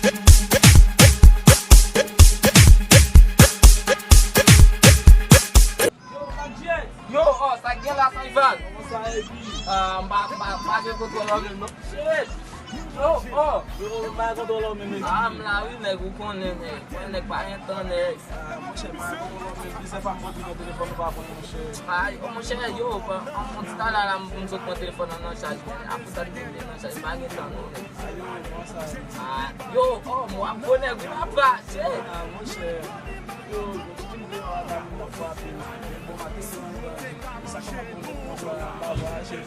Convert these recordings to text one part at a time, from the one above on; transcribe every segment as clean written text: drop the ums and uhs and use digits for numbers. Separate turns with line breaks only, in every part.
Yo, oh, sa gen la san Ivan.
Comment ça, Ebi?
Mba gen kontrol an men, no? Shit! Oh, oh!
Yo, m'a contrôlé même.
Mla oui, nèg, ou konnen, nèg. Konnen nèg pa rien tan, nèg.
Mon cher, m'a contrôlé même. C'est pas moi qui ai téléphone pas pour mon cher.
Ay, oh, mon cher, yo, on ti ta la m sot pon telefon nan charge. Apou sa di nan charge, pa gen tan, no, nèg.
Yo, comment ça?
Yo, oh, mwa bon nèg, papa, shit!
Mon cher. Yo, tu me dis, la fois, bon matin, ça commence à chez le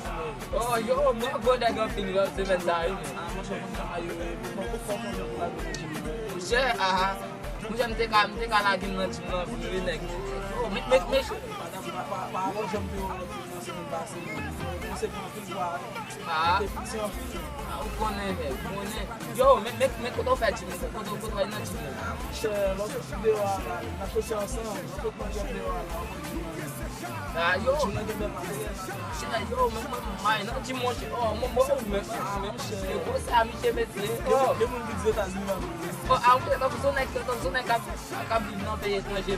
Oh, yo, mwa bon nèg an fin, se men sa yi.
mon cher,
Che, mwen jem te ka la gim nan tim nan vini nèg. Oh, me ou konnen nèg, konnen. Yo, me koto fè tim, koto fè nan tim nèg. Yo, che, yo, mwen nan tim mwen che. Oh, mwen ko sa mi che mette. Oh, an kè nan zon nèg ka bin nan pays étranger.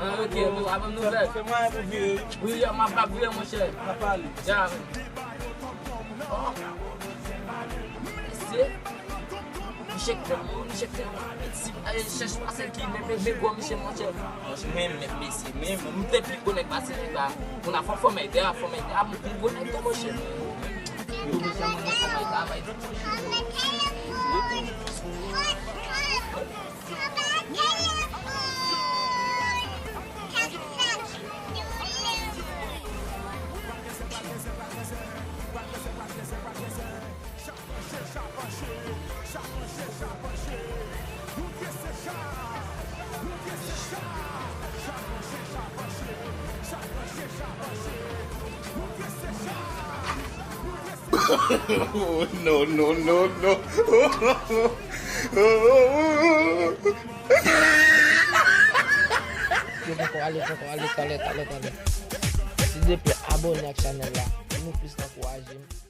Ok, avem nouvel. Oui, ma pa vouye mon cher. Ja. Oh. C'est Michel, cherche pas celle qui me go Michel mon cher. Même Messi, même te plus connect pas c'est là. On a faut m'aider, à mon connect mon cher. Yo Michel mon cher,
Oh, no, no, no, no.
Yo pou ale. Si depi abone ak chanel la, nou plis nan kouajim.